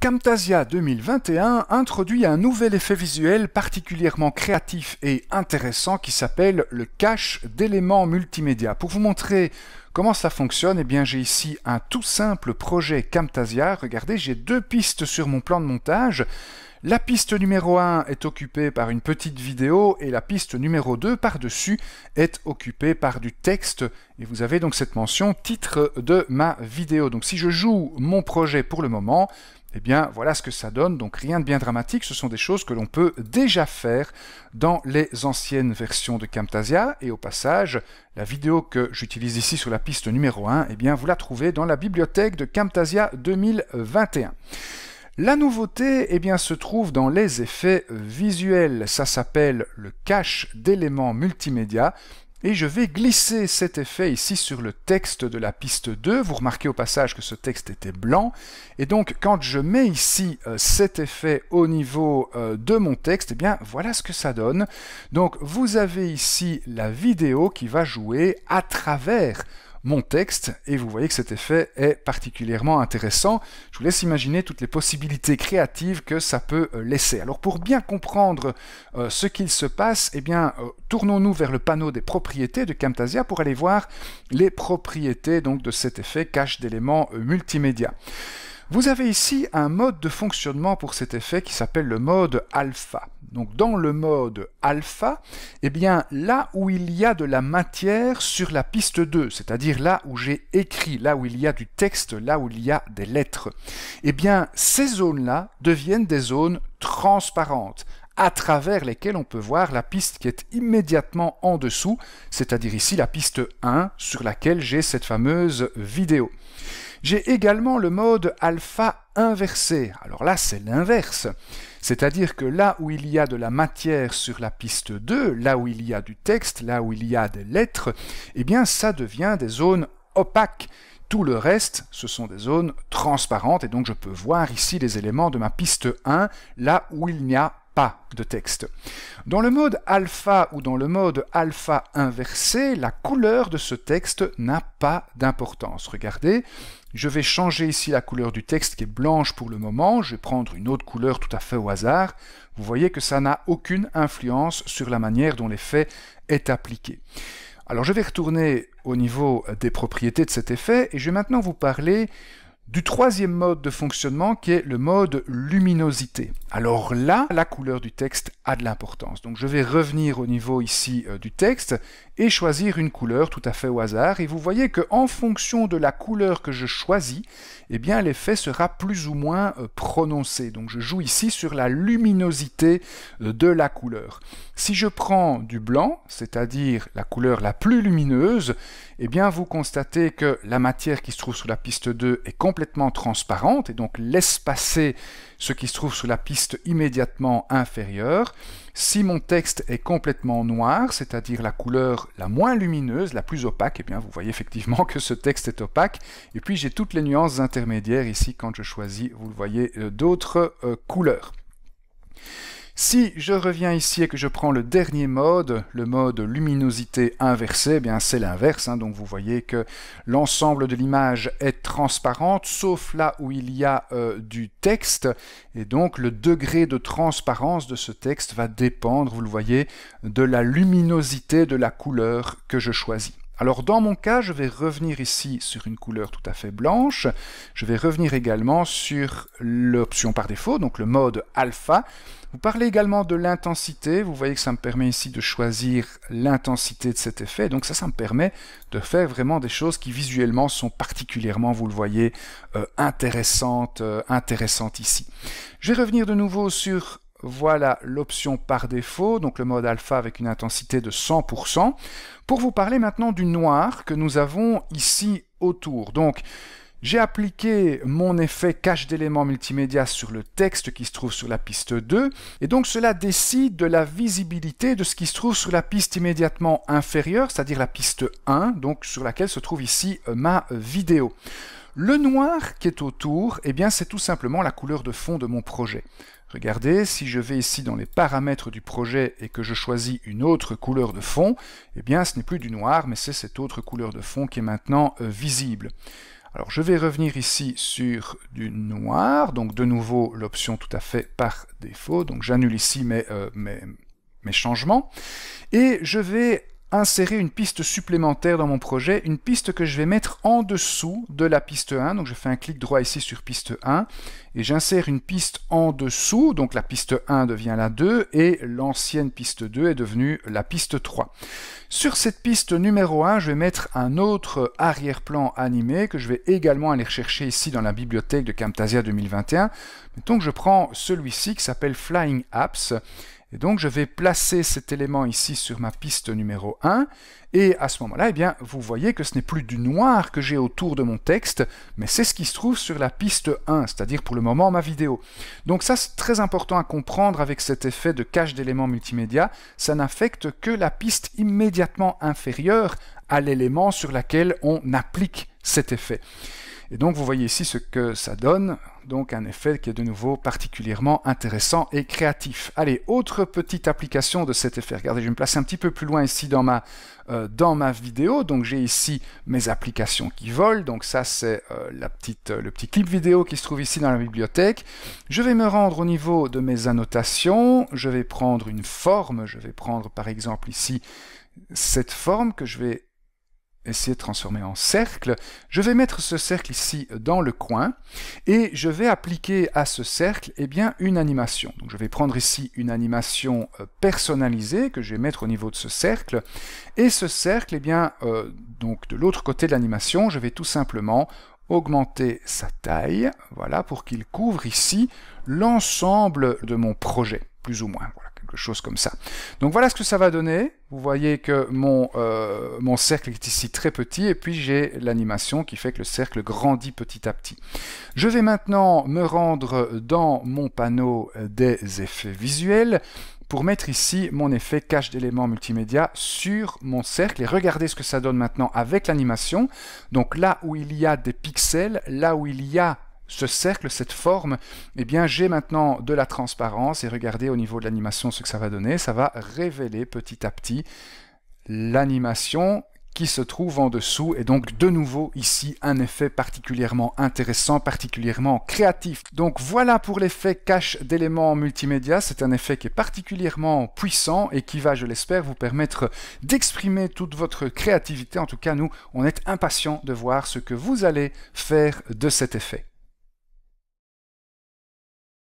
Camtasia 2021 introduit un nouvel effet visuel particulièrement créatif et intéressant qui s'appelle le cache d'éléments multimédia. Pour vous montrer comment ça fonctionne, eh bien j'ai ici un tout simple projet Camtasia. Regardez, j'ai deux pistes sur mon plan de montage. La piste numéro 1 est occupée par une petite vidéo et la piste numéro 2 par-dessus est occupée par du texte. Et vous avez donc cette mention titre de ma vidéo. Donc si je joue mon projet pour le moment, eh bien voilà ce que ça donne. Donc rien de bien dramatique, ce sont des choses que l'on peut déjà faire dans les anciennes versions de Camtasia. Et au passage, la vidéo que j'utilise ici sur la piste numéro 1, eh bien vous la trouvez dans la bibliothèque de Camtasia 2021. La nouveauté eh bien, se trouve dans les effets visuels. Ça s'appelle le cache d'éléments multimédia. Et je vais glisser cet effet ici sur le texte de la piste 2. Vous remarquez au passage que ce texte était blanc. Et donc, quand je mets ici cet effet au niveau de mon texte, eh bien, voilà ce que ça donne. Donc, vous avez ici la vidéo qui va jouer à travers mon texte, et vous voyez que cet effet est particulièrement intéressant. Je vous laisse imaginer toutes les possibilités créatives que ça peut laisser. Alors pour bien comprendre ce qu'il se passe, eh bien tournons-nous vers le panneau des propriétés de Camtasia pour aller voir les propriétés donc de cet effet cache d'éléments multimédia. Vous avez ici un mode de fonctionnement pour cet effet qui s'appelle le mode alpha. Donc dans le mode alpha, eh bien là où il y a de la matière sur la piste 2, c'est-à-dire là où j'ai écrit, là où il y a du texte, là où il y a des lettres, eh bien ces zones-là deviennent des zones transparentes, à travers lesquelles on peut voir la piste qui est immédiatement en dessous, c'est-à-dire ici la piste 1 sur laquelle j'ai cette fameuse vidéo. J'ai également le mode alpha inversé. Alors là, c'est l'inverse. C'est-à-dire que là où il y a de la matière sur la piste 2, là où il y a du texte, là où il y a des lettres, eh bien ça devient des zones opaques. Tout le reste, ce sont des zones transparentes et donc je peux voir ici les éléments de ma piste 1, là où il n'y a pas de texte. Dans le mode alpha ou dans le mode alpha inversé, la couleur de ce texte n'a pas d'importance. Regardez, je vais changer ici la couleur du texte qui est blanche pour le moment, je vais prendre une autre couleur tout à fait au hasard. Vous voyez que ça n'a aucune influence sur la manière dont l'effet est appliqué. Alors je vais retourner au niveau des propriétés de cet effet et je vais maintenant vous parler du troisième mode de fonctionnement qui est le mode luminosité. Alors là, la couleur du texte a de l'importance. Donc je vais revenir au niveau ici du texte et choisir une couleur tout à fait au hasard. Et vous voyez qu'en fonction de la couleur que je choisis, eh bien l'effet sera plus ou moins prononcé. Donc je joue ici sur la luminosité de la couleur. Si je prends du blanc, c'est-à-dire la couleur la plus lumineuse, eh bien vous constatez que la matière qui se trouve sous la piste 2 est complètement transparente et donc laisse passer ce qui se trouve sous la piste immédiatement inférieure. Si mon texte est complètement noir, c'est-à-dire la couleur la moins lumineuse, la plus opaque, eh bien vous voyez effectivement que ce texte est opaque. Et puis j'ai toutes les nuances intermédiaires ici quand je choisis, vous le voyez, d'autres couleurs. Si je reviens ici et que je prends le dernier mode, le mode luminosité inversée, eh bien c'est l'inverse, hein, donc vous voyez que l'ensemble de l'image est transparente, sauf là où il y a du texte, et donc le degré de transparence de ce texte va dépendre, vous le voyez, de la luminosité de la couleur que je choisis. Alors dans mon cas, je vais revenir ici sur une couleur tout à fait blanche. Je vais revenir également sur l'option par défaut, donc le mode alpha. Vous parlez également de l'intensité. Vous voyez que ça me permet ici de choisir l'intensité de cet effet. Donc ça me permet de faire vraiment des choses qui visuellement sont particulièrement, vous le voyez, intéressantes ici. Je vais revenir de nouveau sur voilà l'option par défaut, donc le mode alpha avec une intensité de 100%, pour vous parler maintenant du noir que nous avons ici autour. Donc, j'ai appliqué mon effet cache d'éléments multimédia sur le texte qui se trouve sur la piste 2, et donc cela décide de la visibilité de ce qui se trouve sur la piste immédiatement inférieure, c'est-à-dire la piste 1, donc sur laquelle se trouve ici ma vidéo. Le noir qui est autour, eh bien c'est tout simplement la couleur de fond de mon projet. Regardez, si je vais ici dans les paramètres du projet et que je choisis une autre couleur de fond, eh bien ce n'est plus du noir, mais c'est cette autre couleur de fond qui est maintenant visible. Alors je vais revenir ici sur du noir, donc de nouveau l'option tout à fait par défaut, donc j'annule ici mes changements, et je vais insérer une piste supplémentaire dans mon projet, une piste que je vais mettre en dessous de la piste 1, donc je fais un clic droit ici sur piste 1, et j'insère une piste en dessous, donc la piste 1 devient la 2, et l'ancienne piste 2 est devenue la piste 3. Sur cette piste numéro 1, je vais mettre un autre arrière-plan animé, que je vais également aller chercher ici dans la bibliothèque de Camtasia 2021. Mettons que je prends celui-ci qui s'appelle Flying Apps, et donc je vais placer cet élément ici sur ma piste numéro 1, et à ce moment-là, eh bien, vous voyez que ce n'est plus du noir que j'ai autour de mon texte, mais c'est ce qui se trouve sur la piste 1, c'est-à-dire pour le moment ma vidéo. Donc ça, c'est très important à comprendre avec cet effet de cache d'éléments multimédia, ça n'affecte que la piste immédiatement inférieure à l'élément sur laquelle on applique cet effet. Et donc vous voyez ici ce que ça donne, donc un effet qui est de nouveau particulièrement intéressant et créatif. Allez, autre petite application de cet effet. Regardez, je vais me placer un petit peu plus loin ici dans ma vidéo. Donc j'ai ici mes applications qui volent. Donc ça c'est le petit clip vidéo qui se trouve ici dans la bibliothèque. Je vais me rendre au niveau de mes annotations. Je vais prendre une forme. Je vais prendre par exemple ici cette forme que je vais essayer de transformer en cercle. Je vais mettre ce cercle ici dans le coin et je vais appliquer à ce cercle une animation. Donc je vais prendre ici une animation personnalisée que je vais mettre au niveau de ce cercle et ce cercle, donc de l'autre côté de l'animation, je vais tout simplement augmenter sa taille, voilà, pour qu'il couvre ici l'ensemble de mon projet, plus ou moins, voilà, quelque chose comme ça. Donc voilà ce que ça va donner. Vous voyez que mon cercle est ici très petit, et puis j'ai l'animation qui fait que le cercle grandit petit à petit. Je vais maintenant me rendre dans mon panneau des effets visuels, pour mettre ici mon effet cache d'éléments multimédia sur mon cercle et regardez ce que ça donne maintenant avec l'animation. Donc là où il y a des pixels, là où il y a ce cercle, cette forme, eh bien j'ai maintenant de la transparence et regardez au niveau de l'animation ce que ça va donner. Ça va révéler petit à petit l'animation qui se trouve en dessous, et donc de nouveau ici un effet particulièrement intéressant, particulièrement créatif. Donc voilà pour l'effet cache d'éléments multimédia, c'est un effet qui est particulièrement puissant et qui va, je l'espère, vous permettre d'exprimer toute votre créativité. En tout cas, nous, on est impatients de voir ce que vous allez faire de cet effet.